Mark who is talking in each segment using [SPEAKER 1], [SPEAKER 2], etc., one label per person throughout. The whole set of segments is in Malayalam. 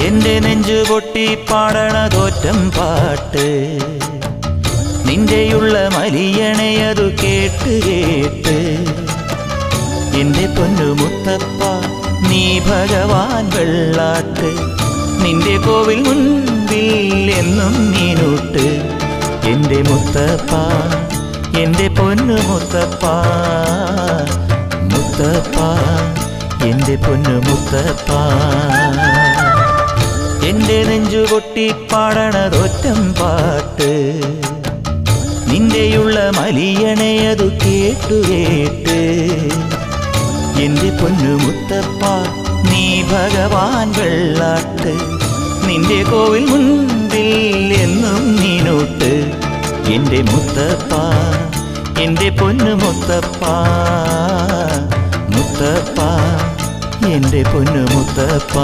[SPEAKER 1] എന്റെ നെഞ്ചു പൊട്ടി പാടണതോറ്റം പാട്ട് നിന്റെയുള്ള മലിയണയതു കേട്ട് കേട്ട് എന്റെ പൊന്നു മുത്തപ്പ നീ ഭഗവാൻ വെള്ളാട്ട് നിന്റെ കോവിൽ മുൻപിൽ എന്നും നീനൂട്ട് എന്റെ മുത്തപ്പ എന്റെ പൊന്നു മുത്തപ്പ മുത്തപ്പ എന്റെ പൊന്നു മുത്തപ്പ എന്റെ നെഞ്ചു പൊട്ടി പാടണതൊറ്റം പാട്ട് നിന്റെയുള്ള മലിയണയതു കേട്ടു കേട്ട് എന്റെ പൊന്നു മുത്തപ്പ നീ ഭഗവാൻ വെള്ളാട്ട് നിന്റെ കോവിൽ മുൻപിൽ എന്നും നീനൂട്ട് എന്റെ മുത്തപ്പ എന്റെ പൊന്നു മുത്തപ്പ മുത്തപ്പ എന്റെ പൊന്നു മുത്തപ്പ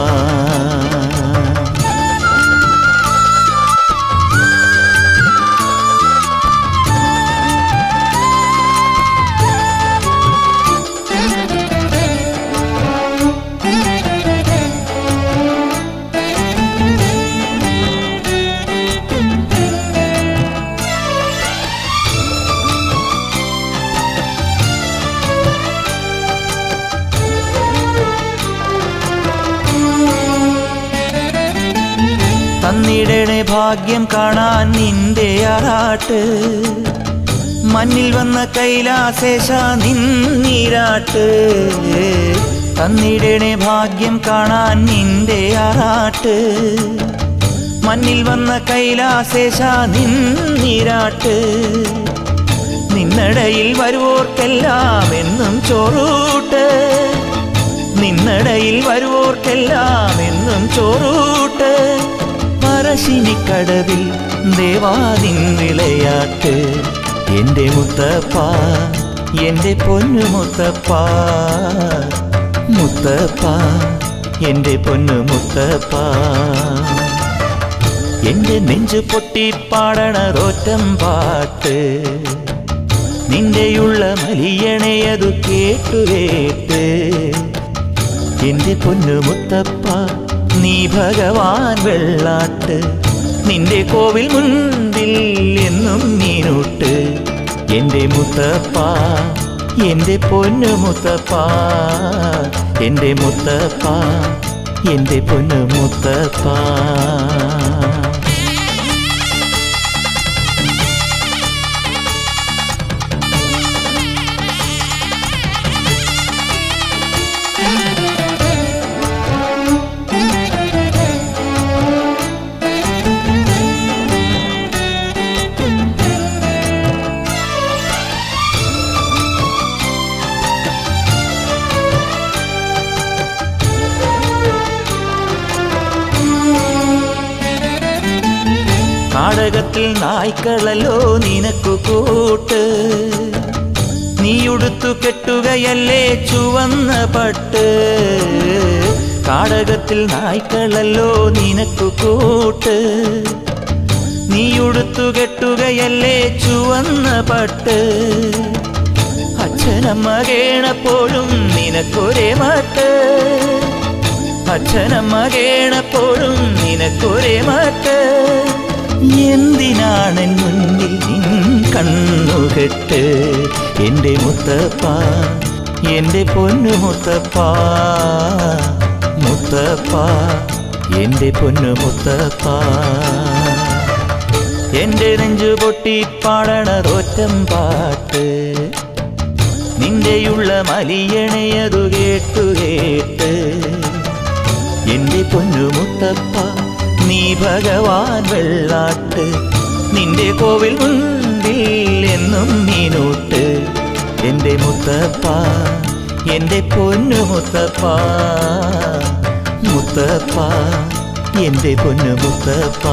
[SPEAKER 1] തന്നിടണേ ഭാഗ്യം കാണാൻ നിന്റെ ആറാട്ട് മണ്ണിൽ വന്ന കൈലാസേശ നിന്നീരാട്ട് തന്നിടണേ ഭാഗ്യം കാണാൻ നിന്റെ ആറാട്ട് മണ്ണിൽ വന്ന കൈലാസേശ നിന്നീരാട്ട് നിന്നടയിൽ വരുവോർക്കെല്ലാം എന്നും ചോറൂട്ട് നിന്നടയിൽ വരുവോർക്കെല്ലാം എന്നും ചോറൂട്ട് പറശ്ശിനിക്കടവിൽ ദേവാദിൻ വിളയാട്ട് എന്റെ മുത്തപ്പ എന്റെ പൊന്നു മുത്തപ്പ മുത്തപ്പ എന്റെ പൊന്നു മുത്തപ്പ എന്റെ നെഞ്ചു പൊട്ടി പാടണതൊറ്റം പാട്ട് നിന്റെയുള്ള മലിയണയതു കേട്ടു കേട്ട് എന്റെ പൊന്നു മുത്തപ്പ നീ ഭഗവാൻ വെള്ളാട്ട് നിന്റെ കോവിൽ മുൻപിൽ എന്നും നീനൂട്ട് എന്റെ മുത്തപ്പ എന്റെ പൊന്നു മുത്തപ്പ എന്റെ മുത്തപ്പ എന്റെ പൊന്നു മുത്തപ്പ നാടകത്തിൽ നായ്ക്കളല്ലോ നിനക്കു കൂട്ട് നീയുടുത്തു കെട്ടുകയല്ലേ ചുവന്ന പട്ട് നാടകത്തിൽ നായ്ക്കളല്ലോ നിനക്കു കൂട്ട് നീയുടുത്തു കെട്ടുകയല്ലേ ചുവന്ന പട്ട് അച്ഛനമ്മ കേണപ്പോഴും നിനക്കൊരേ മട്ട് അച്ഛനമ്മ കേണപ്പോഴും നിനക്കൊരേ മട്ട് എന്തിനാണെൻ മുന്നിൽ നിൻ കണ്ണുകെട്ട് എന്റെ മുത്തപ്പ എന്റെ പൊന്നു മുത്തപ്പ മുത്തപ്പ എന്റെ പൊന്നു മുത്തപ്പ എന്റെ നെഞ്ചു പൊട്ടി പാടണതൊറ്റം പാട്ട് നിന്റെയുള്ള മലിയണയതു കേട്ടു കേട്ട് എന്റെ പൊന്നു മുത്തപ്പ നീ ഭഗവാൻ വെള്ളാട്ട് നിന്റെ കോവിൽ മുൻപിൽ എന്നും നീനൂട്ട് എന്റെ മുത്തപ്പ എന്റെ പൊന്നു മുത്തപ്പ മുത്തപ്പ എന്റെ പൊന്നു മുത്തപ്പ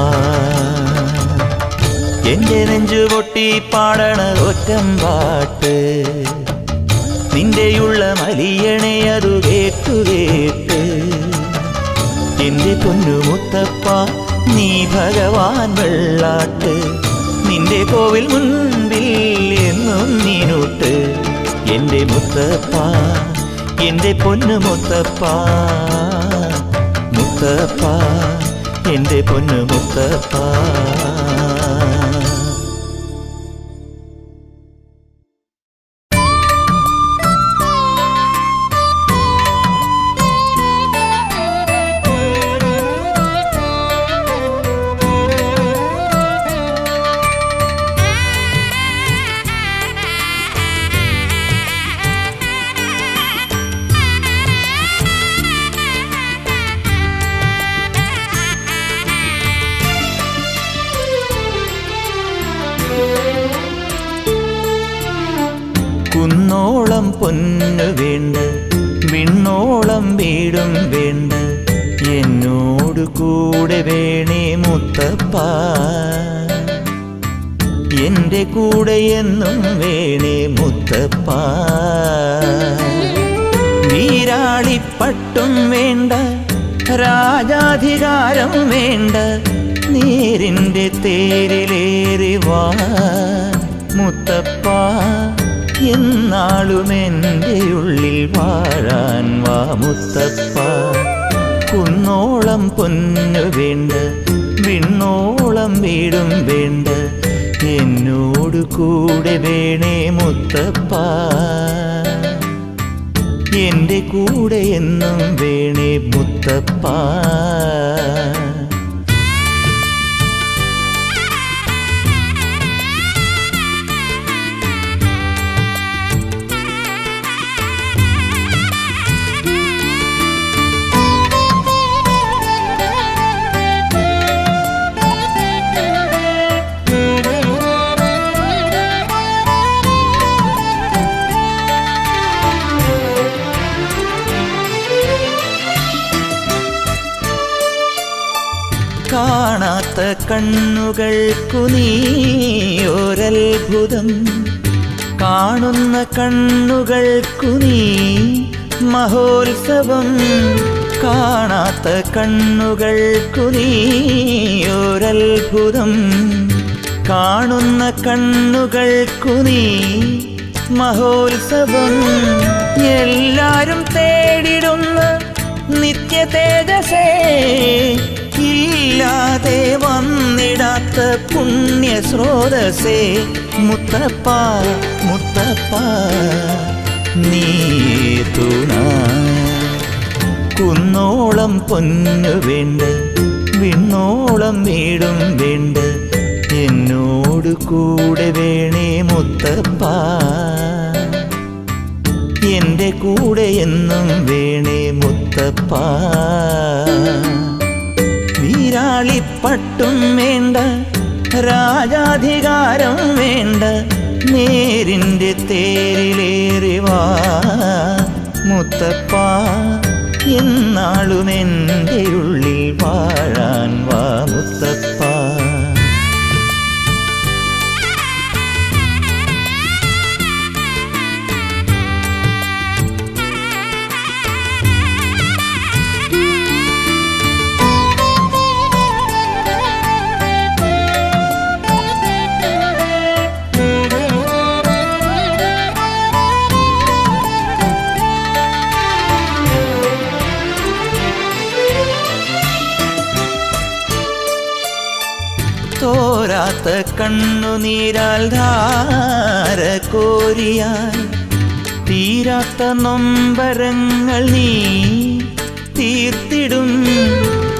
[SPEAKER 1] എന്റെ നെഞ്ചു പൊട്ടി പാടണതൊറ്റം പാട്ട് നിന്റെയുള്ള മലിയണയതു കേട്ടു കേട്ട് എന്റെ പൊന്നു മുത്തപ്പ നീ ഭഗവാൻ വെള്ളാട്ട് നിന്റെ കോവിൽ മുൻപിൽ എന്നും നീനൂട്ട് എന്റെ മുത്തപ്പ എന്റെ പൊന്നു മുത്തപ്പ മുത്തപ്പ മുത്തപ്പ, എൻ്റെ പൊന്നു മുത്തപ്പ. കുന്നോളം പൊന്നു വേണ്ട, വിണ്ണോളം വീടും വേണ്ട, എന്നോട് കൂടെ വേണേ മുത്തപ്പ, എൻ്റെ കൂടെ എന്നും വേണേ മുത്തപ്പ. വീരാളിപ്പട്ടും വേണ്ട, രാജാധികാരം വേണ്ട, നേരിൻ്റെ തേരിലേറി വാ മുത്തപ്പ, എന്നാളും എൻ്റെ ഉള്ളിൽ വാഴാൻ വാ മുത്തപ്പ. കുന്നോളം പൊന്നു വേണ്ട, വിണ്ണോളം വീടും വേണ്ട, എന്നോട് കൂടെ വേണേ മുത്തപ്പ, എൻ്റെ കൂടെ എന്നും വേണേ മുത്തപ്പ. കാണാത്ത കണ്ണുകൾക്കു നീ ഒരത്ഭുതം, കാണുന്ന കണ്ണുകൾക്കു നീ മഹോത്സവം. കാണാത്ത കണ്ണുകൾക്കു നീ ഒരത്ഭുതം, കാണുന്ന കണ്ണുകൾക്കു നീ മഹോത്സവം. എല്ലാരും തേടിടുന്ന നിത്യ തേജസേ, ഇല്ലാതെ വന്നിടാത്ത പുണ്യ സ്രോതസേ മുത്തപ്പ, മുത്തപ്പ നീ തുണ. കുന്നോളം പൊന്നു വേണ്ട, വിണ്ണോളം വീടും വേണ്ട, എന്നോട് കൂടെ വേണേ മുത്തപ്പ, എൻ്റെ കൂടെ എന്നും വേണേ മുത്തപ്പ. വീരാളിപ്പട്ടും വേണ്ട, രാജാധികാരം വേണ്ട, നേരിൻ്റെ തേരിലേറി വാ മുത്തപ്പ, എന്നാളും എൻ്റെ ഉള്ളിൽ വാഴാൻ വാ മുത്തപ്പ. തോരാത്ത കണ്ണുനീരാൽ ധാര കോരിയാൽ, തീരാത്ത നൊമ്പരങ്ങൾ നീ തീർത്തിടും.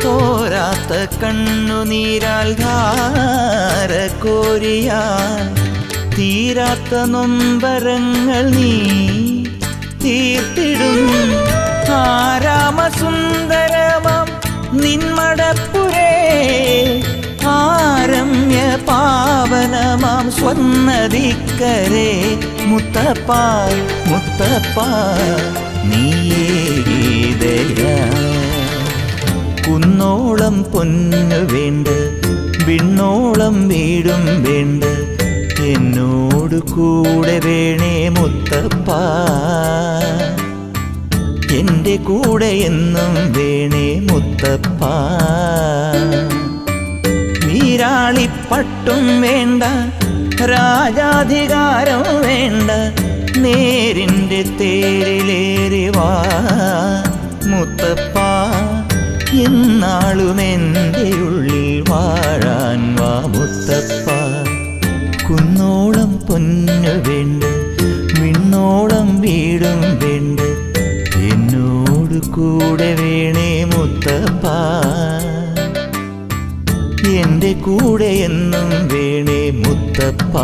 [SPEAKER 1] തോരാത്ത കണ്ണുനീരാൽ ധാര കോരിയാൽ, തീരാത്ത നൊമ്പരങ്ങൾ നീ തീർത്തിടും. ആരാമസുന്ദരമാം നിന്മടപ്പുരേ, ആരമ്യ പാവനമാം സ്വർണ്ണദിക്കരേ മുത്തപ്പ, മുത്തപ്പ നീയേകിതയ. കുന്നോളം പൊന്നു വേണ്ട, വിണ്ണോളം വീടും വേണ്ട, എന്നോട് കൂടെ വേണേ മുത്തപ്പ, എൻ്റെ കൂടെ എന്നും വേണേ മുത്തപ്പ. വീരാളിപ്പട്ടും വേണ്ട, രാജാധികാരം വേണ്ട, നേരിൻ്റെ തേരിലേറി വാ മുത്തപ്പ, എന്നാളും എൻ്റെ ഉള്ളിൽ വാഴാൻ വാ മുത്തപ്പ. കുന്നോളം പൊന്നു വേണ്ട, വിണ്ണോളം വീടും വേണ്ട, എന്നോട് കൂടെ വേണേ മുത്തപ്പ. എൻ്റെ കൂടെ എന്നും വേണേ മുത്തപ്പ.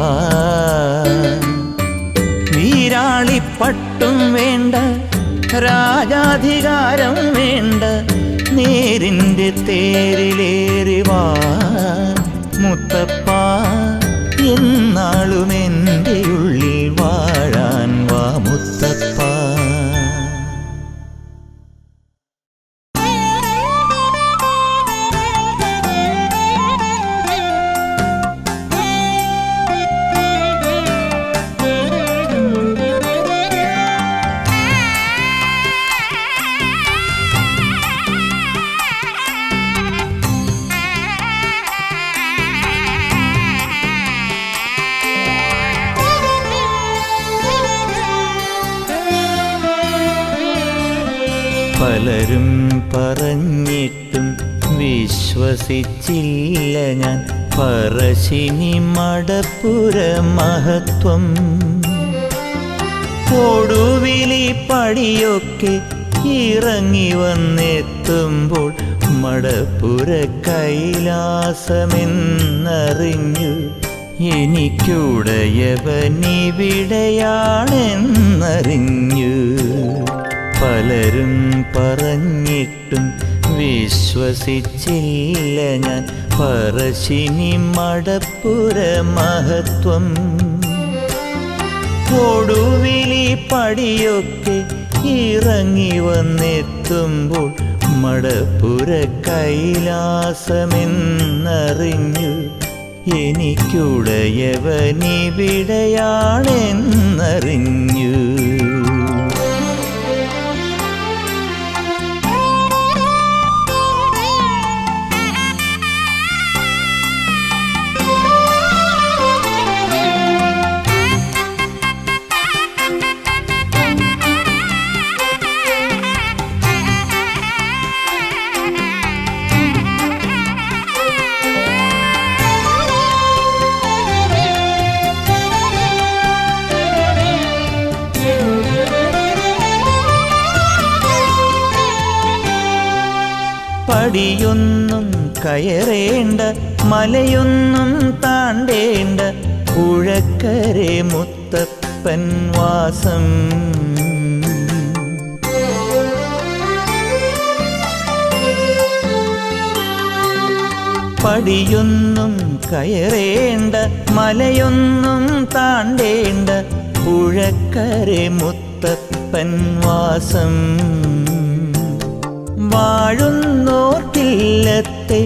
[SPEAKER 1] വീരാളിപ്പട്ടും വേണ്ട, രാജാധികാരം വേണ്ട, നേരിൻ്റെ തേരിലേറി വാ മുത്തപ്പ. എന്നാളും എൻ്റെ ഉള്ളിൽ വാഴാൻ വാ മുത്തപ്പ. പലരും പറഞ്ഞിട്ടും വിശ്വസിച്ചില്ല ഞാൻ പറശ്ശിനി മടപ്പുര മഹത്വം. കൊടുവിലി പടിയൊക്കെ ഇറങ്ങി വന്നെത്തുമ്പോൾ മടപ്പുര കൈലാസമെന്നറിഞ്ഞു. എനിക്കുടയവനിവിടെയാണെന്നറിഞ്ഞു. പലരും പറഞ്ഞിട്ടും വിശ്വസിച്ചില്ല ഞാൻ പറശ്ശിനി മടപ്പുര മഹത്വം. കൊടുവിലി പടിയൊക്കെ ഇറങ്ങി വന്നെത്തുമ്പോൾ മടപ്പുര കൈലാസമെന്നറിഞ്ഞു. എനിക്കുടയവനിവിടെയാണെന്നറിഞ്ഞു. പടിയൊന്നും കയറേണ്ട, മലയൊന്നും താണ്ടേണ്ട, പുഴക്കരെ മുത്തപ്പൻ വാസം. പടിയൊന്നും കയറേണ്ട, മലയൊന്നും താണ്ടേണ്ട, പുഴക്കരെ മുത്തപ്പൻ വാസം. വാഴുന്നോർക്കില്ലത്തെ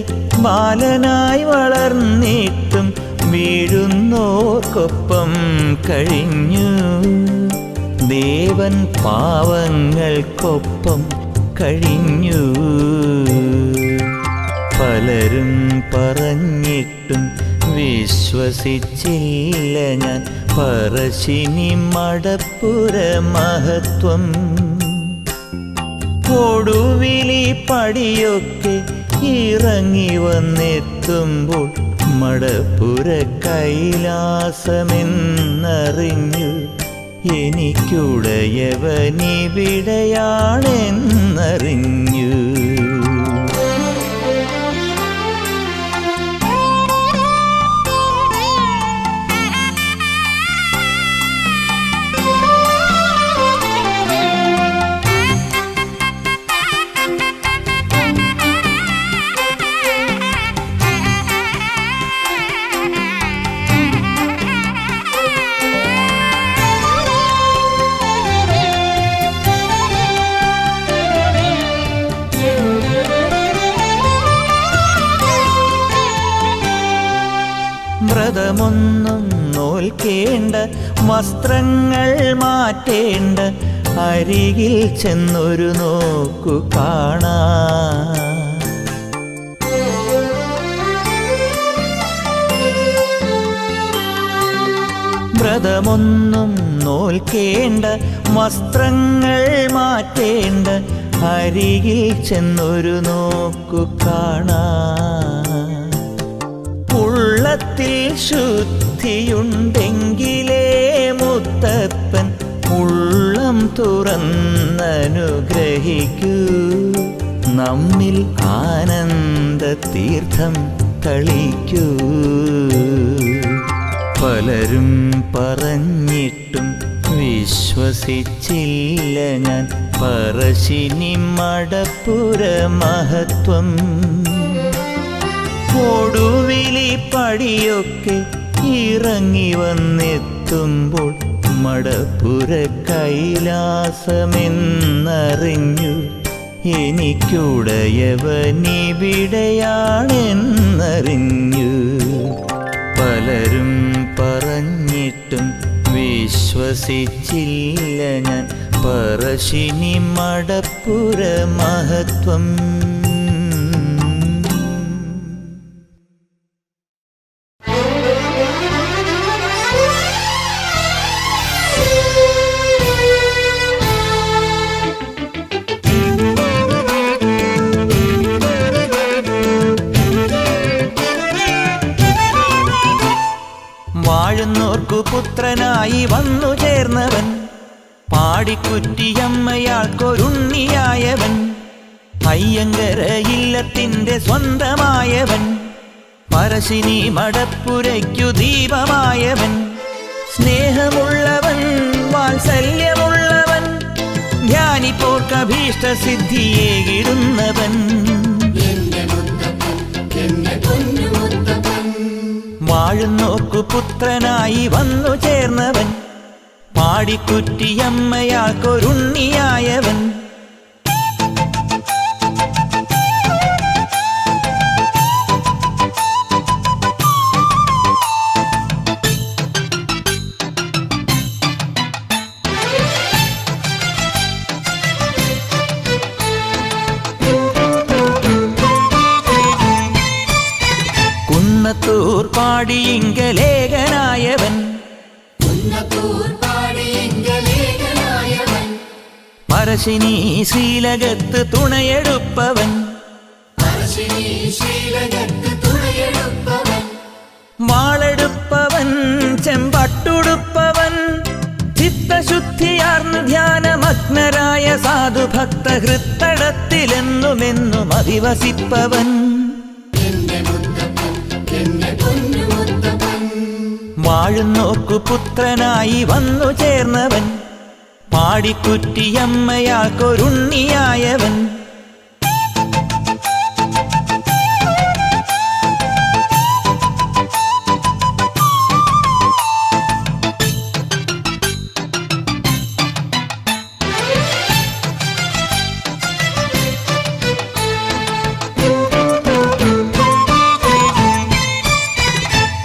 [SPEAKER 1] ബാലനായി വളർന്നിട്ടും വീഴുന്നോർക്കൊപ്പം കഴിഞ്ഞു. ദേവൻ പാവങ്ങൾക്കൊപ്പം കഴിഞ്ഞു. പലരും പറഞ്ഞിട്ടും വിശ്വസിച്ചില്ല ഞാൻ പറശ്ശിനി മടപ്പുര മഹത്വം. കൊടുവിലി പടിയൊക്കെ ഇറങ്ങി വന്നെത്തുമ്പോൾ മടപ്പുര കൈലാസമെന്നറിഞ്ഞു. എനിക്കുടയവനിവിടെയാണെന്നറിഞ്ഞു. വ്രതമൊന്നും നോൽക്കേണ്ട, വസ്ത്രങ്ങൾ മാറ്റേണ്ട, അരികിൽ ചെന്നൊരു നോക്കു കാണാം. വ്രതമൊന്നും നോൽക്കേണ്ട, വസ്ത്രങ്ങൾ മാറ്റേണ്ട, അരികിൽ ചെന്നൊരു നോക്കു കാണാം. ഉള്ളത്തിൽ ശുദ്ധിയുണ്ടെങ്കിലേ മുത്തപ്പൻ ഉള്ളം തുറന്നനുഗ്രഹിക്കൂ. നമ്മിൽ ആനന്ദ തീർത്ഥം തളിക്കൂ. പലരും പറഞ്ഞിട്ടും വിശ്വസിച്ചില്ല ഞാൻ പറശ്ശിനി മടപ്പുര മഹത്വം. കൊടുവിലി പടിയൊക്കെ ഇറങ്ങി വന്നെത്തുമ്പോൾ മടപ്പുര കൈലാസമെന്നറിഞ്ഞു. എനിക്കുടയവനിവിടെയാണെന്നറിഞ്ഞു. പലരും പറഞ്ഞിട്ടും വിശ്വസിച്ചില്ല ഞാൻ പറശ്ശിനി മടപ്പുര മഹത്വം. വാഴുന്നോർക്കു പുത്രനായി വന്നു ചേർന്നവൻ, പാടിക്കുറ്റിയമ്മയാൾക്കൊരുണ്ണിയായവൻ, അയ്യങ്കര ഇല്ലത്തിൻ്റെ സ്വന്തമായവൻ, പറശ്ശിനി മടപ്പുരയ്ക്കു ദീപമായവൻ, സ്നേഹമുള്ളവൻ വാത്സല്യമുള്ളവൻ, ധ്യാനിപ്പോർക്കഭീഷ്ടസിദ്ധിയേകിടുന്നവൻ. വാഴുന്നോർക്കു പുത്രനായി വന്നു ചേർന്നവൻ, പാടിക്കുറ്റിയമ്മയാൾക്കൊരുണ്ണിയായവൻ. കുന്നത്തൂർ പാടിയിങ്കലേഖനായവൻ, പറശ്ശിനി ശ്രീലകത്ത് തുണയെടുപ്പവൻ, വാളെടുപ്പവൻ ചെമ്പട്ടുടുപ്പവൻ, ചിത്തശുദ്ധിയാർന്ന് ധ്യാനമഗ്നരായ സാധുഭക്ത ഹൃത്തടത്തിലെന്നുമെന്നും അധിവസിപ്പവൻ. വാഴുന്നോർക്കു പുത്രനായി വന്നു ചേർന്നവൻ, പാടിക്കുറ്റിയമ്മയാൾക്കൊരുണ്ണിയായവൻ.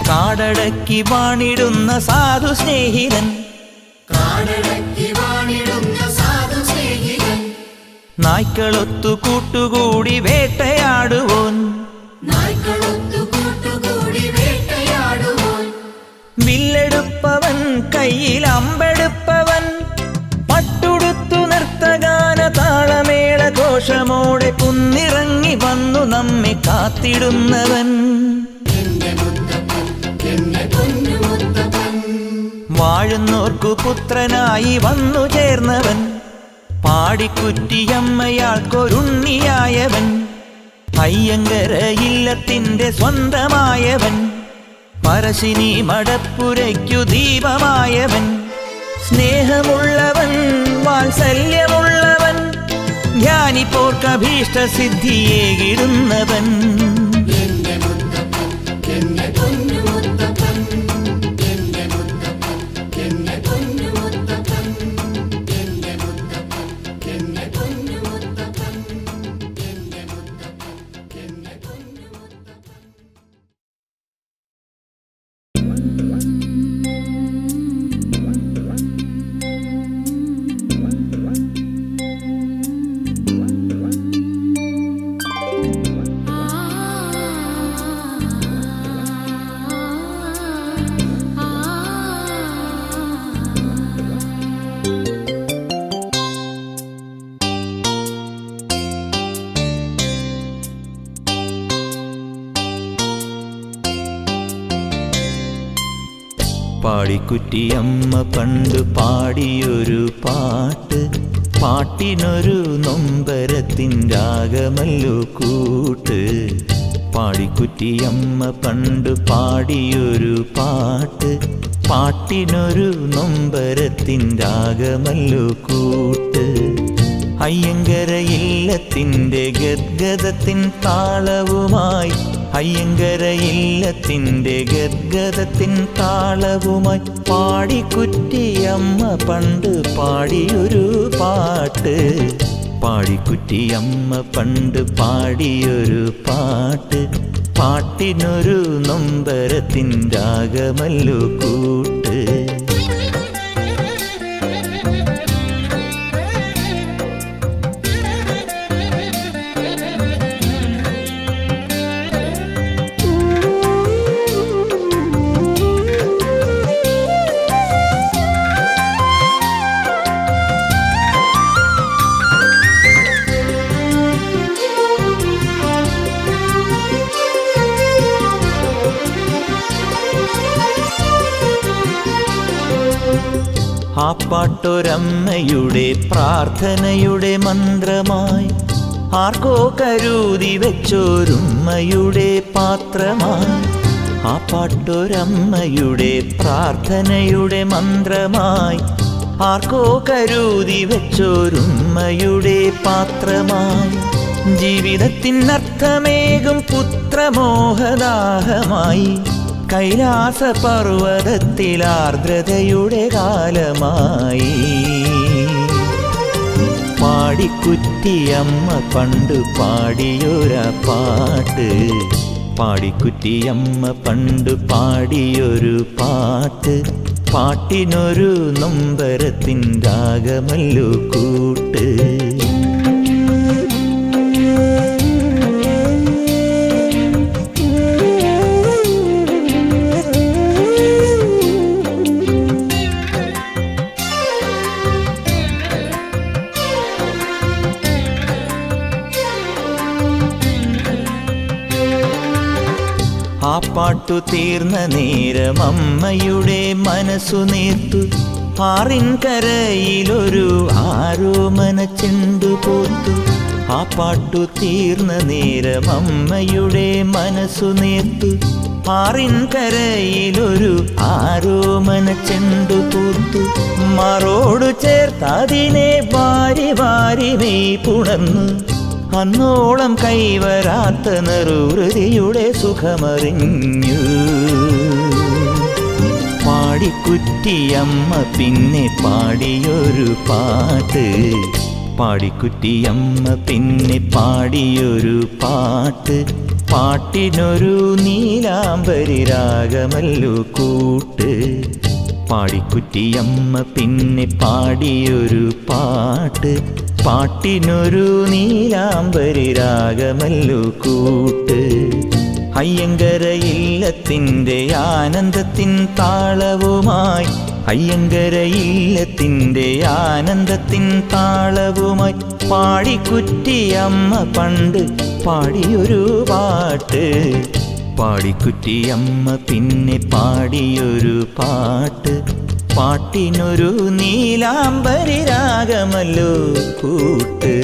[SPEAKER 1] കാടടക്കി വാണിടുന്ന സാധു സ്നേഹിതൻ, നായ്ക്കളൊത്തു കൂട്ടുകൂടി വേട്ടയാടുവോൻ, വില്ലെടുപ്പവൻ കയ്യിൽ അമ്പെടുപ്പവൻ, പട്ടുടുത്തു നൃത്തഗാന താളമേള ഘോഷമോടെ കുന്നിറങ്ങി വന്നു നമ്മെ കാത്തിടുന്നവൻ. വാഴുന്നോർക്കു പുത്രനായി വന്നു ചേർന്നവൻ, പാടിക്കുറ്റിയമ്മയാൾക്കൊരുണ്ണിയായവൻ, അയ്യങ്കര ഇല്ലത്തിൻ്റെ സ്വന്തമായവൻ, പറശ്ശിനി മടപ്പുരയ്ക്കു ദീപമായവൻ, സ്നേഹമുള്ളവൻ വാത്സല്യമുള്ളവൻ, ധ്യാനിപ്പോർക്കഭീഷ്ടസിദ്ധിയേകിടുന്നവൻ.
[SPEAKER 2] Ah
[SPEAKER 1] പാടിക്കുറ്റിയമ്മ പണ്ട് പാടിയൊരു പാട്ട്, പാട്ടിനൊരു നൊമ്പരത്തിൻ രാഗമല്ലോ കൂട്ട്. പാടിക്കുറ്റിയമ്മ പണ്ട് പാടിയൊരു പാട്ട്, പാട്ടിനൊരു നൊമ്പരത്തിൻ രാഗമല്ലോ കൂട്ട്. അയ്യങ്കര ഇല്ലത്തിൻ്റെ ഗദ്ഗദത്തിൻ താളവുമായി, അയ്യങ്കര ഇല്ലത്തിൻ്റെ ഗദ്ഗദത്തിൻ താളവുമായി പാടിക്കുറ്റിയമ്മ പണ്ട് പാടിയൊരു പാട്ട്. പാടിക്കുറ്റിയമ്മ പണ്ട് പാടിയൊരു പാട്ട്, പാട്ടിനൊരു നൊമ്പരത്തിൻ രാഗമല്ലോ കൂട്ട്. ആ പാട്ടൊരമ്മയുടെ പ്രാർത്ഥനയുടെ മന്ത്രമായി, ആർക്കോ കരുതി വെച്ചോരുമ്മയുടെ പാത്രമായി. ആ പാട്ടൊരമ്മയുടെ പ്രാർത്ഥനയുടെ മന്ത്രമായി, ആർക്കോ കരുതി വെച്ചോരുമ്മയുടെ പാത്രമായി. ജീവിതത്തിനർത്ഥമേകും പുത്രമോഹദാഹമായി, കൈലാസ പർവ്വതത്തിൽ ആർദ്രതയുടെ കാലമായി. പാടിക്കുറ്റിയമ്മ പണ്ട് പാടിയൊര പാട്ട്, പാടിക്കുറ്റിയമ്മ പണ്ട് പാടിയൊരു പാട്ട്, പാട്ടിനൊരു നൊമ്പരത്തിൻ രാഗമല്ലോ കൂട്ട്. ആ പാട്ടു തീർന്ന നേരം അമ്മയുടെ മനസ്സു നേർത്തു, ആറിൻ കരയിലൊരു ആരോമന ചെണ്ടു പോർത്തു. ആ പാട്ടു തീർന്ന നേരം അമ്മയുടെ മനസ്സു നേർത്തു, ആറിൻ കരയിലൊരു ആരോമന ചെണ്ടു പോർത്തു. മറോടു ചേർത്തതിനെ വാരി വാരി മെയ് പുണർന്നു, അന്നോളം കൈവരാത്ത നെറുഹൃതിയുടെ സുഖമറിഞ്ഞു. പാടിക്കുറ്റിയമ്മ പിന്നെ പാടിയൊരു പാട്ട്, പാടിക്കുറ്റിയമ്മ പിന്നെ പാടിയൊരു പാട്ട്, പാട്ടിനൊരു നീലാംബരി രാഗമല്ലോ കൂട്ട്. പാടിക്കുറ്റിയമ്മ പിന്നെ പാടിയൊരു പാട്ട്, പാട്ടിനൊരു നീലാംബരി രാഗമല്ലോ കൂട്ട്. അയ്യങ്കര ഇല്ലത്തിൻ്റെ ആനന്ദത്തിൻ താളവുമായി, അയ്യങ്കര ഇല്ലത്തിൻ്റെ ആനന്ദത്തിൻ താളവുമായി പാടിക്കുറ്റിയമ്മ പണ്ട് പാടിയൊരു പാട്ട്. പാടിക്കുറ്റിയമ്മ പിന്നെ പാടിയൊരു പാട്ട്, പാട്ടിനൊരു നീലാംബരി രാഗമല്ലോ കൂട്ട്.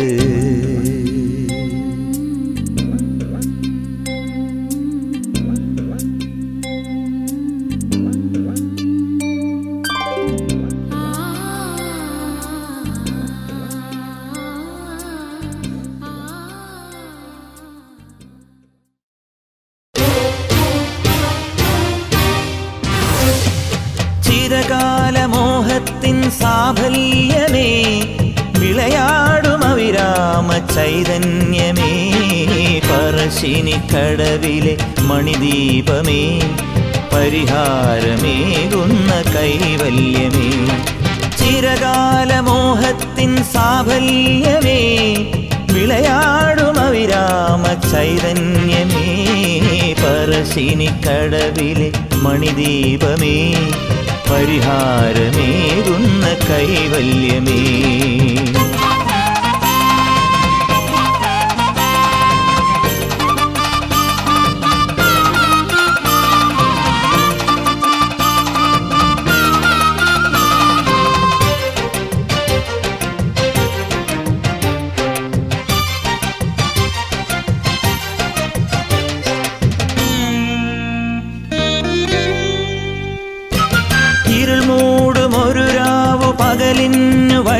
[SPEAKER 1] ചിരകാലമോഹത്തിൻ സാഫല്യമേ, വിളയാടും അവിരാമ ചൈതന്യമേ, പറശ്ശിനിക്കടവിലെ മണിദീപമേ, പരിഹാരമേകുന്ന കൈവല്യമേ. ചിരകാലമോഹത്തിൻ സാഫല്യമേ, വിളയാടും അവിരാമ ചൈതന്യമേ, പറശ്ശിനിക്കടവിലെ മണിദീപമേ, പരിഹാരമേകുന്ന കൈവല്യമേ.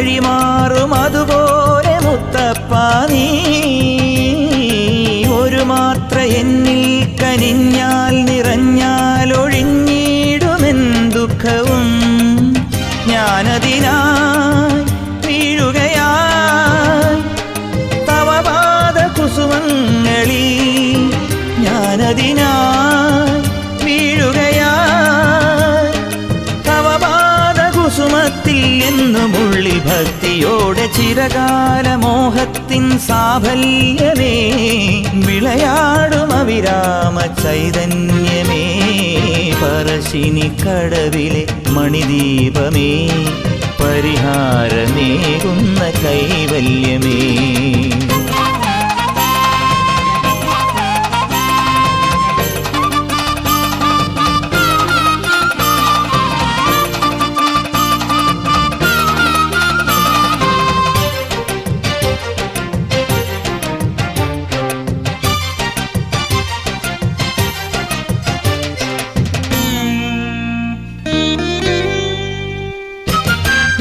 [SPEAKER 1] വഴിമാറും അതുപോലെ മുത്തപ്പ നീ ഒരു മാത്ര എന്നിൽ കനിഞ്ഞാൽ നിറഞ്ഞാൽ ഒഴിഞ്ഞിടുമെൻ ദുഃഖവും ഞാനതിനായി വീഴുകയായി തവ പാദകുസുമങ്ങളിൽ ഞാനതിനായി വീഴുകയായി തവ പാദകുസുമത്തിൽ എന്നുമുള്ളിൽ ഭക്തിയോടെ ചിരകാല മോഹത്തിൻ സാഫല്യമേ വിളയാടും അവിരാമ ചൈതന്യമേ പറശ്ശിനി കടവിലെ മണിദീപമേ പരിഹാരമേകുന്ന കൈവല്യമേ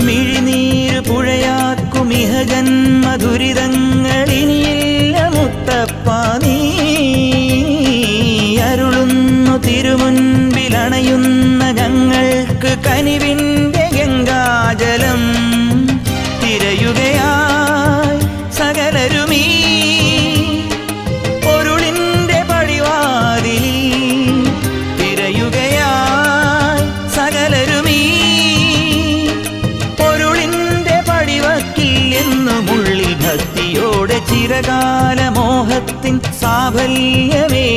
[SPEAKER 1] മിഴിനീര് പുഴയാക്കുമിഹ ജന്മദുരിതങ്ങളിനിയില്ല മുത്തപ്പ നീ അരുളുന്നു തിരുമുൻപിലണയുന്ന ഞങ്ങൾക്ക് കനിവിൻ്റെ ഗംഗാജലം തിരയുകയായി സകലരുമീ പൊരുളിൻ്റെ പടിവാതിലിൽ തിരയുകയായി സകലരുമീ എന്നുമുള്ളിൽ ഭക്തിയോടെ ചിരകാല മോഹത്തിൻ സാഫല്യമേ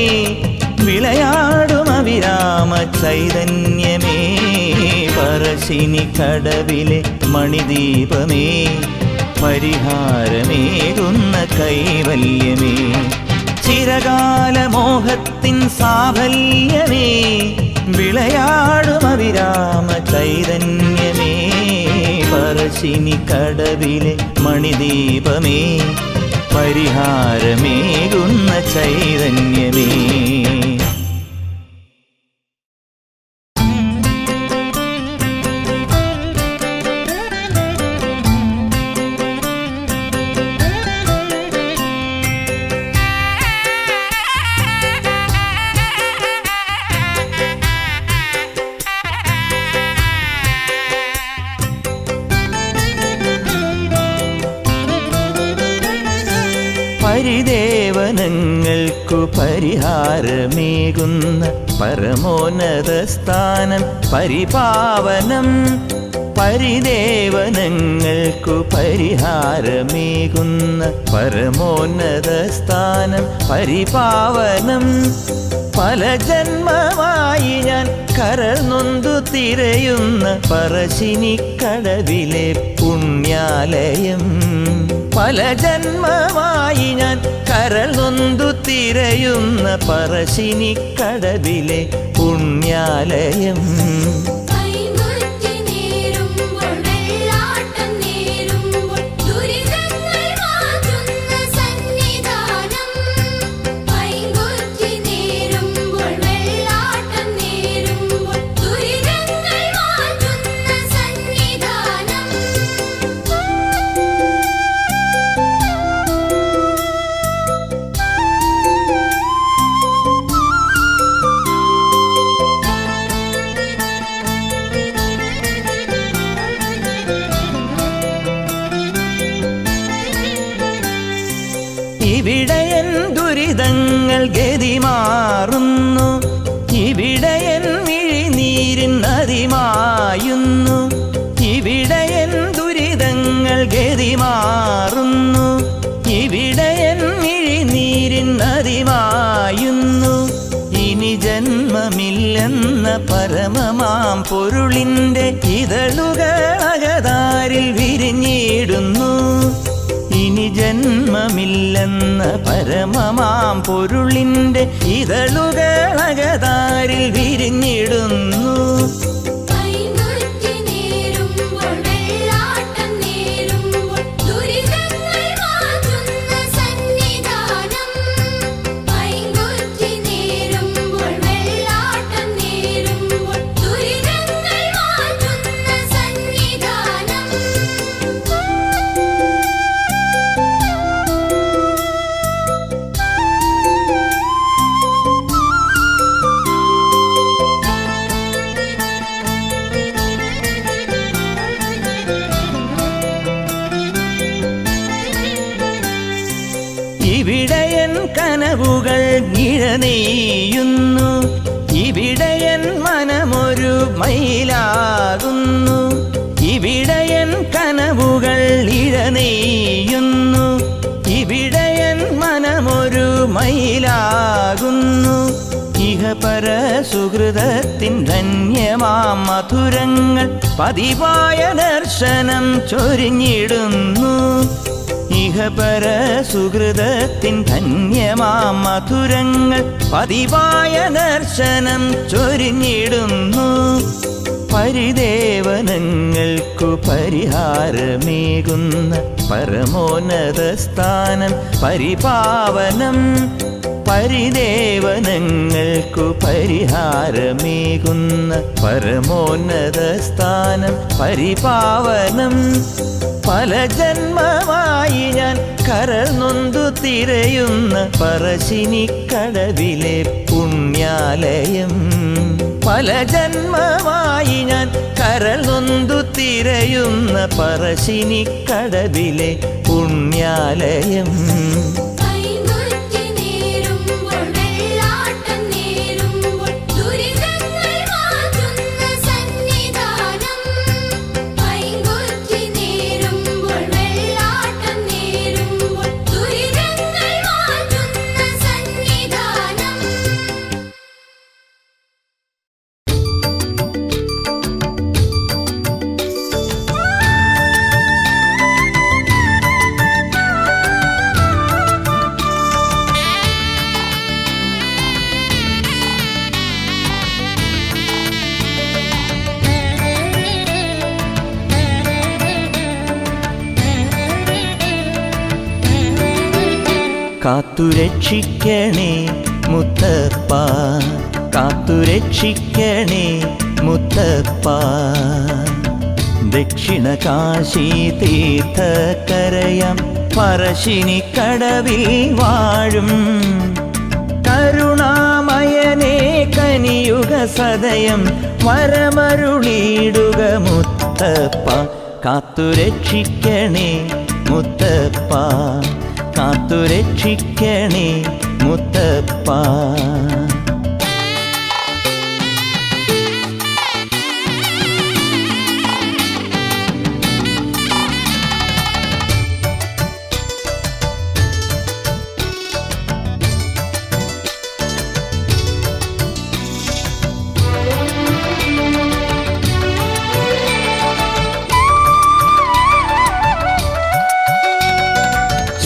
[SPEAKER 1] വിളയാടും അവിരാമ ചൈതന്യമേ പറശ്ശിനി കടവിലെ മണിദീപമേ പരിഹാരമേകുന്ന കൈവല്യമേ ചിരകാല മോഹത്തിൻ സാഫല്യമേ വിളയാടും അവിരാമ ചൈതന്യമേ പറശ്ശിനി കടവിലെ മണിദീപമേ പരിഹാരമേകുന്ന ചൈതന്യമേ പരിദേവനങ്ങൾക്കു പരിഹാരമേകുന്ന പരമോന്നത സ്ഥാനം പരിപാവനം പരിദേവനങ്ങൾക്കു പരിഹാരമേകുന്ന പരമോന്നത സ്ഥാനം പരിപാവനം പല ജന്മമായി ഞാൻ കരൾ നൊന്തു തിരയുന്ന പറശ്ശിനി കടവിലെ പുണ്യാലയം പല ജന്മമായി ഞാൻ കരൾ നൊന്തു തിരയുന്ന പറശ്ശിനി കടവിലെ പുണ്യാലയം ഇവിടെയൻ ദുരിതങ്ങൾ ഗതി മാറുന്നു ഇവിടെയൻ മിഴിനീരിൻ നദിമായുന്നു ഇവിടെയൻ ദുരിതങ്ങൾ ഗതി മാറുന്നു ഇവിടെയൻ മിഴിനീരിൻ നദിമായുന്നു ഇനി ജന്മമില്ലെന്ന പരമമാം പൊരുളിൻ്റെ ഇതളുകൾ അകതാരിൽ വിരിഞ്ഞിടുന്നു ഇനി ജന്മമില്ലെന്ന പരമമാം പൊരുളിൻ്റെ ഇതളുകൾ അകതാരിൽ വിരിഞ്ഞിടുന്നു ഇഴനെയ്യുന്നു. ഇവിടെയൻ മനമൊരു മയിലാകുന്നു. ഇവിടെയൻ കനവുകൾ ഇഴനെയ്യുന്നു. ഇവിടെയൻ മനമൊരു മയിലാകുന്നു. ഇഹപര സുഹൃതത്തിൻ ധന്യമാം മധുരങ്ങൾ പതിവായ ദർശനം ചൊരിഞ്ഞിടുന്നു. ഇഹപര സുഹൃതത്തിൻ ധന്യമാം മധുരങ്ങൾ പതിവായ ദർശനം ചൊരിഞ്ഞിടുന്നു. പരിദേവനങ്ങൾക്കു പരിഹാരമേകുന്ന പരമോന്നത സ്ഥാനം പരിപാവനം. പരിദേവനങ്ങൾക്കു പരിഹാരമേകുന്ന പരമോന്നത സ്ഥാനം പരിപാവനം. പല ജന്മമായി ഞാൻ കരൾ നൊന്തു തിരയുന്ന പറശ്ശിനിക്കടവിലെ പുണ്യാലയം. പല ജന്മമായി ഞാൻ കരൾ നൊന്തു തിരയുന്ന പറശ്ശിനിക്കടവിലെ പുണ്യാലയം. കാത്തുരക്ഷിക്കണേ മുത്തപ്പ, കാത്തുരക്ഷിക്കണേ മുത്തപ്പ. ദക്ഷിണ കാശി തീർത്ഥക്കരയാം പറശ്ശിനിക്കടവിൽ വാഴും കരുണാമയനേ കനിയുഗ സദയം വരമരുളിയിടുക മുത്തപ്പ. കാത്തുരക്ഷിക്കണേ മുത്തപ്പ, കാത്തുരക്ഷിക്കണേ മുത്തപ്പ.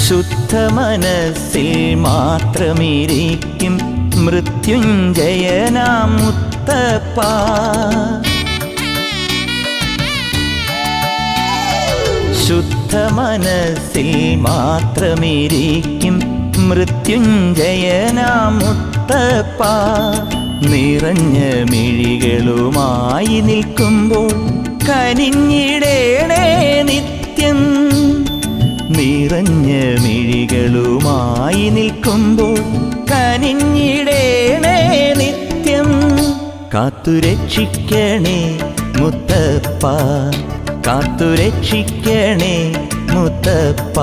[SPEAKER 1] ശുദ്ധ മനസ്സിൽ മാത്രമിരിക്കും മൃത്യുഞ്ജയനാം മുത്തപ്പ. ശുദ്ധ മനസ്സിൽ മാത്രമിരിക്കും മൃത്യുഞ്ജയനാം മുത്തപ്പ. നിറഞ്ഞ മിഴികളുമായി നിൽക്കുമ്പോൾ കനിഞ്ഞിടേണേ നിത്യം. നിറഞ്ഞ മിഴികളുമായി നിൽക്കുമ്പോൾ കനിഞ്ഞിടേണേ നിത്യം. കാത്തുരക്ഷിക്കണേ മുത്തപ്പ, കാത്തുരക്ഷിക്കണേ മുത്തപ്പ.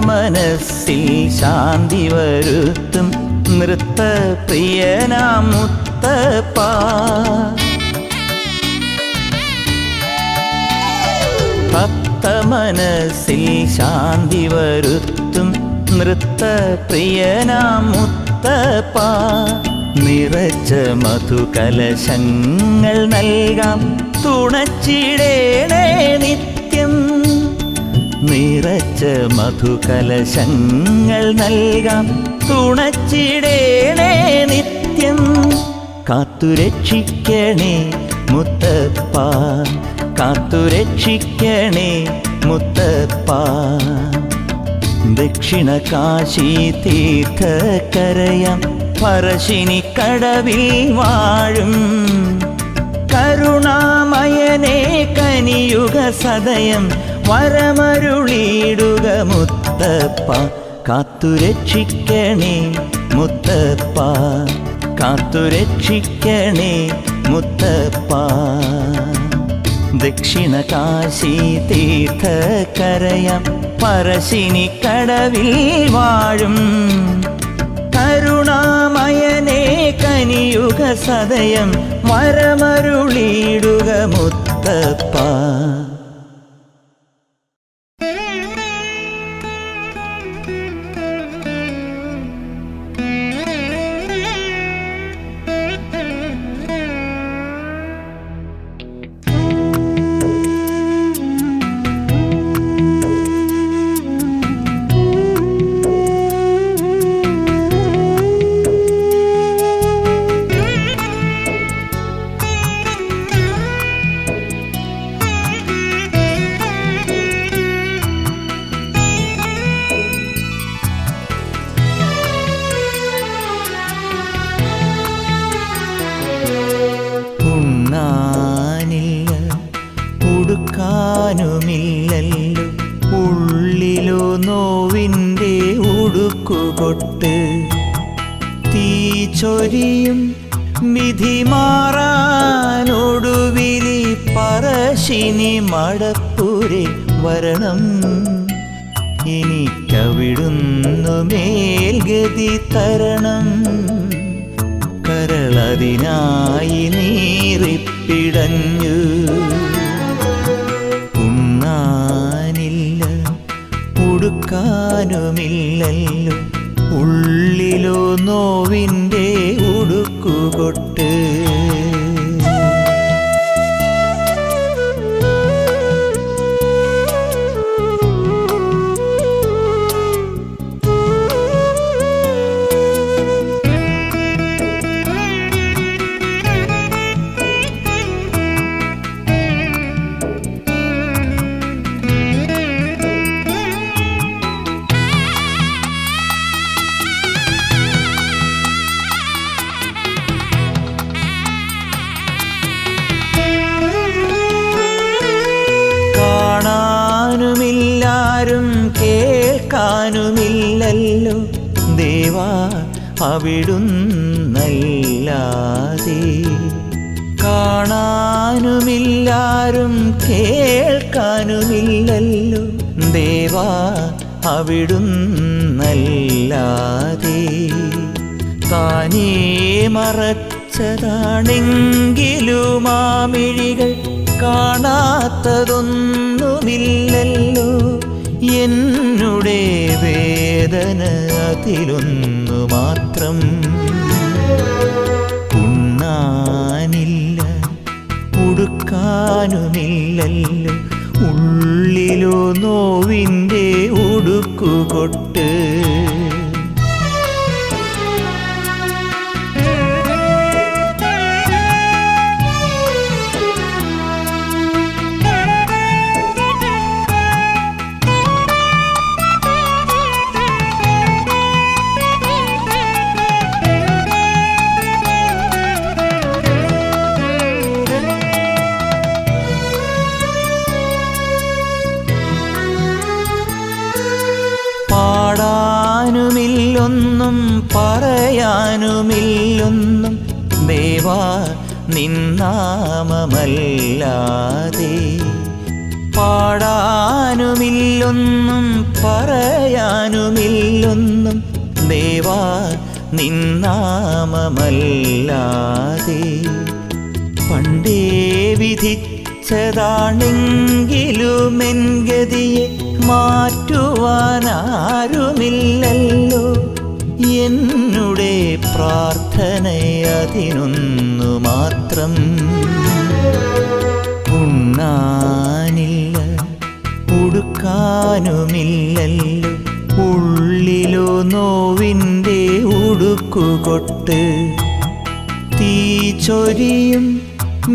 [SPEAKER 1] മനസ്സിൽ ശാന്തി വരുത്തും നൃത്തപ്രിയനാം മുത്തപ്പ. ഭക്ത മനസ്സിൽ ശാന്തി വരുത്തും നൃത്തപ്രിയനാം മുത്തപ്പ. നിറച്ച മധുകലശങ്ങൾ നൽകാം തുണച്ചിടേണേ നിത്യം. നിറച്ച മധുകലശങ്ങൾ നൽകാം തുണച്ചിടേണേ നിത്യം. കാത്തുരക്ഷിക്കണേ മുത്തപ്പ, കാത്തുരക്ഷിക്കണേ മുത്തപ്പ. ദക്ഷിണ കാശി തീർത്ഥക്കരയാം പറശ്ശിനിക്കടവിൽ വാഴും കനിയുക സദയം വരമരുളിയിടുക മുത്തപ്പ. കാത്തുരക്ഷിക്കണേ മുത്തപ്പ, കാത്തുരക്ഷിക്കണേ മുത്തപ്പ. ദക്ഷിണ കാശി തീർത്ഥകരയാം പറശ്ശിനി കടവിൽ വാഴും കരുണാമയനേ കനിയുക സദയം വരമരുളിയിടുക മുത്തപ്പ. ഉടുക്കാനുമില്ലല്ലോ ഉള്ളിലോ നോവിൻ്റെ ഉടുക്കുകൊട്ട്. തീ ചൊരിയും വിധി മാറാനൊടുവിലി പറശ്ശിനി മടപ്പുരെ വരണം. എനിക്കവിടുന്നു മേൽഗതി തരണം. കരളതിനായി നീറിപ്പിടഞ്ഞു. ഉണ്ണാനില്ല ഉടുക്കാനുമില്ലല്ലോ ഉള്ളിലോ നോവിൻ്റെ ഉടുക്കുകൊട്ട്. കാണാനുമില്ലാരും കേൾക്കാനുമില്ലല്ലോ ദേവാ അവിടുന്നല്ലാതെ. കാണാനുമില്ലാരും കേൾക്കാനുമില്ലല്ലോ ദേവാ അവിടുന്നല്ലാതെ. താനേ മറച്ചതാണെങ്കിലും ആ മിഴികൾ കാണാത്തതൊന്നുമില്ലല്ലോ. എന്നുടെ വേദന അതിലൊന്നു മാത്രം. ഉണ്ണാനില്ല ഉടുക്കാനുമില്ലല്ലോ ഉള്ളിലോ നോവിൻ്റെ ഉടുക്കുകൊട്ട്. പാടാനുമില്ലൊന്നും പറയാനുമില്ലൊന്നും ദേവാ നിന്നാമമല്ലാതെ. പാടാനുമില്ലൊന്നും പറയാനുമില്ലൊന്നും ദേവാ നിന്നാമമല്ലാതെ. പണ്ടേ വിധിച്ചതാണെങ്കിലും എൻ ഗതിയെ മാറ്റുവാനാരുമില്ലല്ലോ. എന്നുടെ പ്രാർത്ഥനയതിനൊന്നു മാത്രം. ഉണ്ണാനില്ല ഉടുക്കാനുമില്ലല്ലോ ഉള്ളിലോ നോവിൻ്റെ ഉടുക്കുകൊട്ട്. തീ ചൊരിയും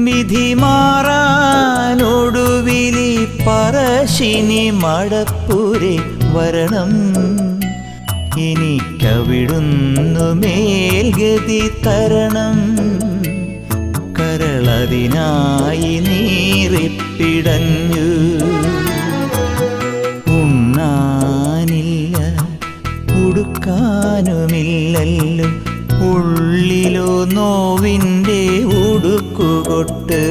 [SPEAKER 1] വിധി മാറാനൊടുവിലി പറശ്ശിനി മടപ്പുരെ വരണം. എനിക്കവിടുന്നു മേൽഗതി തരണം. കരള അതിനായി നീറിപ്പിടഞ്ഞു. ഉണ്ണാനില്ല ഉടുക്കാനുമില്ലല്ലോ, ഉള്ളിലോ നോവിൻ്റെ ഉടുക്കുകൊട്ട്.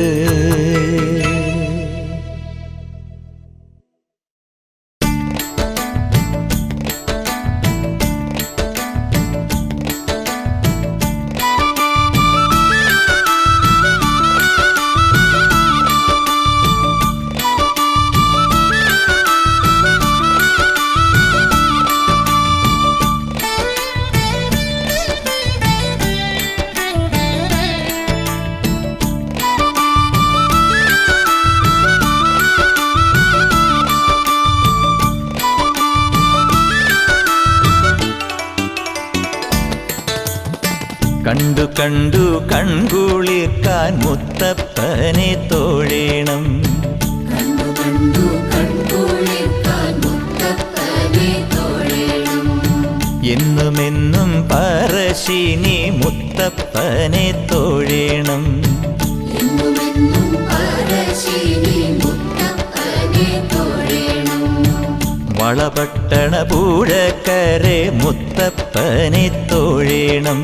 [SPEAKER 1] കണ്ടു കണ്ടു കൺകുളിർക്കാൻ മുത്തപ്പനെ തൊഴേണം. എന്നുമെന്നും പറശ്ശിനി മുത്തപ്പനെ തൊഴേണം. വളപട്ടണ പൂഴക്കരെ മുത്തപ്പനെ തൊഴേണം.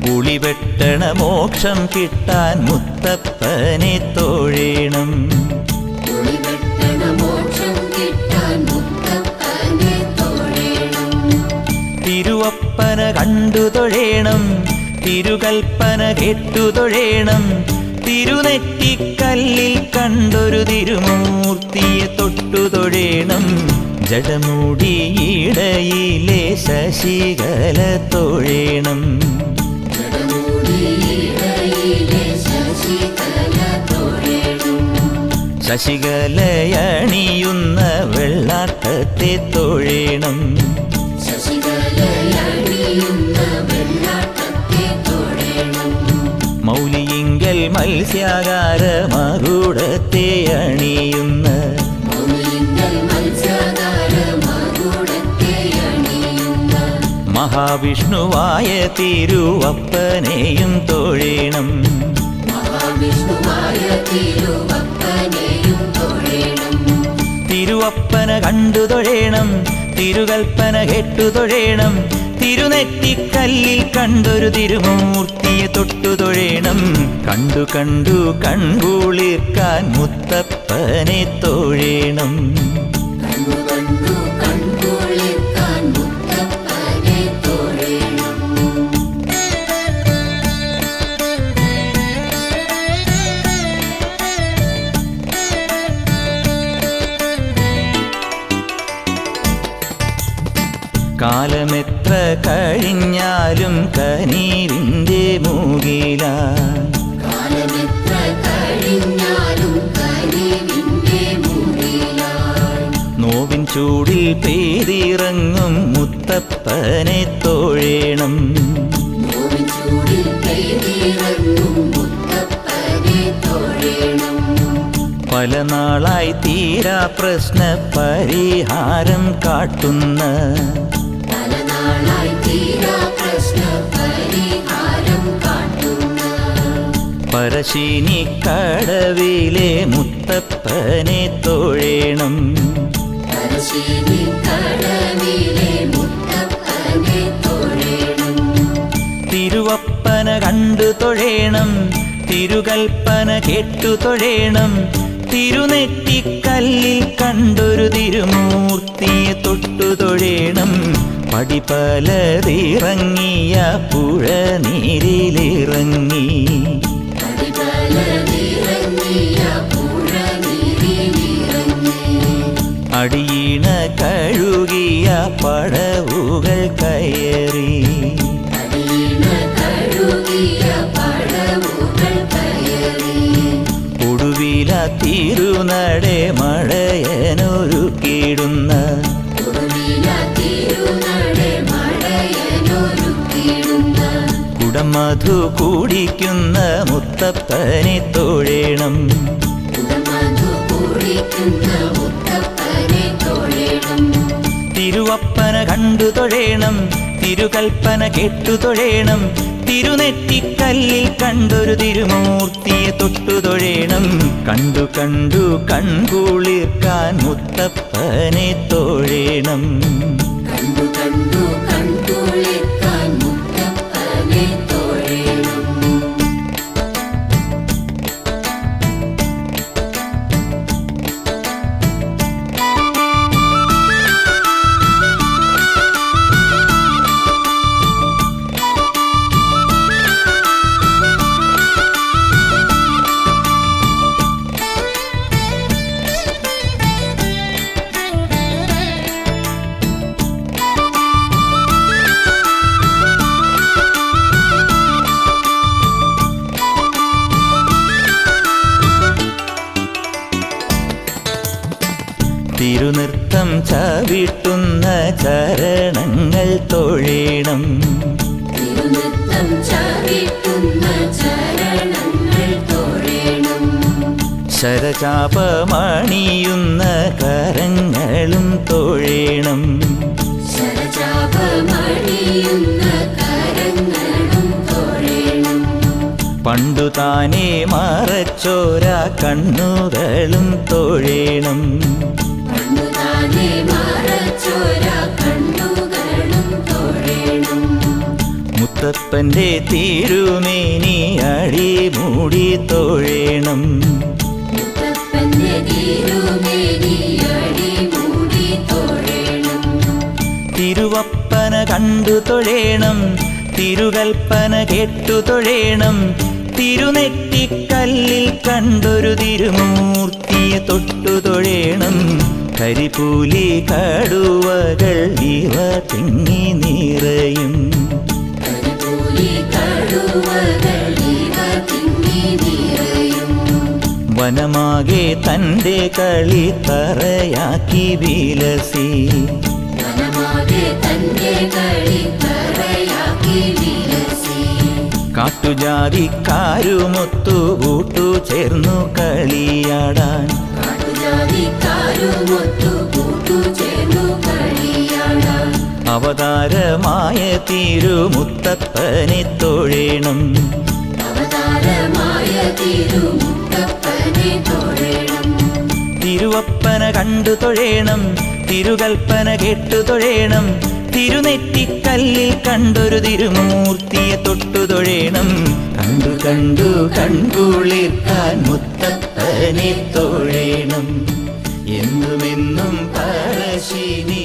[SPEAKER 1] പുളിവെട്ടണ മോക്ഷം കിട്ടാൻ മുത്തപ്പനെ തൊഴേണം. തിരുവപ്പന കണ്ടു തൊഴേണം, തിരുകൽപ്പന കേട്ടു തൊഴേണം. തിരുനെറ്റിക്കല്ലിൽ കണ്ടൊരു തിരുമൂർത്തിയെ തൊട്ടു തൊഴേണം. ജടമുടിയിടയിലെ ശശികല തൊഴേണം. ശശികലയണിയുന്ന വെള്ളാട്ടത്തെ തൊഴേണം. മൗലിയിങ്കൽ മത്സ്യാകാര മകുടത്തെ അണിയുന്ന മഹാവിഷ്ണുവായ തിരുവപ്പനെയും തൊഴേണം. തിരുവപ്പന കണ്ടു തൊഴേണം, തിരുകൽപ്പന കേട്ടു തൊഴേണം. തിരുനെറ്റിക്കല്ലിൽ കണ്ടൊരു തിരുമൂർത്തിയെ തൊട്ടു തൊഴേണം. കണ്ടു കണ്ടു കൺകുളിർക്കാൻ മുത്തപ്പനെ തൊഴേണം. കാലമെത്ര കഴിഞ്ഞാലും കനീവിൻ്റെ മൂകിലായി നോവിൻ ചൂടിൽ പെയ്തിറങ്ങും മുത്തപ്പനെ തൊഴേണം. പല നാളായി തീരാ പ്രശ്ന പരിഹാരം കാട്ടുന്ന പറശ്ശിനി കടവിലെ മുത്തപ്പനെ തൊഴേണം. തിരുവപ്പന കണ്ടു തൊഴേണം, തിരുകൽപ്പന കേട്ടു തൊഴേണം. തിരുനെറ്റിക്കല്ലിൽ കണ്ടൊരു തിരുമൂർത്തിയെ തൊട്ടു തൊഴേണം. പടിപലതിറങ്ങിയ പുഴ നീരിലിറങ്ങി അടിയിണ കഴുകിയ പടവുകൾ കയറി ഒടുവില തിരുനടേ മഴയനൊരുക്കിടുന്ന കുടമധു കുടിക്കുന്ന മുത്തപ്പനെ തൊഴേണം. തിരുവപ്പന കണ്ടു തൊഴേണം, തിരുകൽപ്പന കേട്ടു തൊഴേണം തിരുനെറ്റിക്കല്ലിൽ കണ്ടൊരു തിരുമൂർത്തിയെ തൊട്ടു തൊഴേണം കണ്ടു കണ്ടു കൺകുളിർക്കാൻ മുത്തപ്പനെ തൊഴേണം
[SPEAKER 2] കണ്ടു കണ്ടു കൺകുളിർക്കാൻ മുത്തപ്പനെ തൊഴേണം
[SPEAKER 1] തിരുനൃത്തം ചവിട്ടുന്ന ചരണങ്ങൾ തൊഴേണം
[SPEAKER 2] തിരുനൃത്തം ചവിട്ടുന്ന ചരണങ്ങൾ തൊഴേണം
[SPEAKER 1] ശരചാപമണിയുന്ന കരങ്ങളും തൊഴേണം
[SPEAKER 2] ശരചാപമണിയുന്ന കരങ്ങളും തൊഴേണം
[SPEAKER 1] പണ്ടു താനേ മറച്ചോര കണ്ണുകളും തൊഴേണം
[SPEAKER 2] പണ്ടുതാനേ മറച്ചോര കണ്ണുകളും തൊഴേണം
[SPEAKER 1] മുത്തപ്പന്റെ തിരുമേനി അടിമൂടി തൊഴേണം
[SPEAKER 2] മുത്തപ്പന്റെ തിരുമേനി അടിമൂടി തൊഴേണം
[SPEAKER 1] തിരുവപ്പന കണ്ടു തൊഴേണം തിരുകൽപ്പന കേട്ടു തൊഴേണം തിരുനെറ്റിക്കല്ലിൽ കണ്ടൊരു തിരുമൂർത്തിയെ തൊട്ടു തൊഴേണം കരിപൂലി കടുവകൾ ഇവ തിങ്ങി നിറയും
[SPEAKER 2] കരിപൂലി കടുവകൾ ഇവ തിങ്ങി നിറയും
[SPEAKER 1] വനമാകെ തൻ്റെ കളിത്തറയാക്കി വിലസി
[SPEAKER 2] വനമാകെ തന്റെ കളിത്തറയാക്കി വിലസി
[SPEAKER 1] കാട്ടുജാതിക്കാരുമൊത്തു കൂട്ടു ചേർന്നു കളിയാടാൻ
[SPEAKER 2] കാട്ടുജാതിക്കാരുമൊത്തു കൂട്ടുചേർന്നു കളിയാടാൻ
[SPEAKER 1] അവതാരമായ തിരുമുത്തപ്പനെ തൊഴേണം
[SPEAKER 2] അവതാരമായ തിരുമുത്തപ്പനെ തൊഴേണം
[SPEAKER 1] തിരുവപ്പന കണ്ടു തൊഴേണം തിരുകൽപ്പന കേട്ടു തൊഴേണം തിരുനെറ്റിക്കല്ലിൽ കണ്ടൊരു തിരുമൂർത്തിയെ തൊട്ടു തൊഴേണം കണ്ടു കണ്ടു കൺകുളിർക്കാൻ മുത്തപ്പനെ തൊഴേണം എന്നുമെന്നും പറശ്ശിനി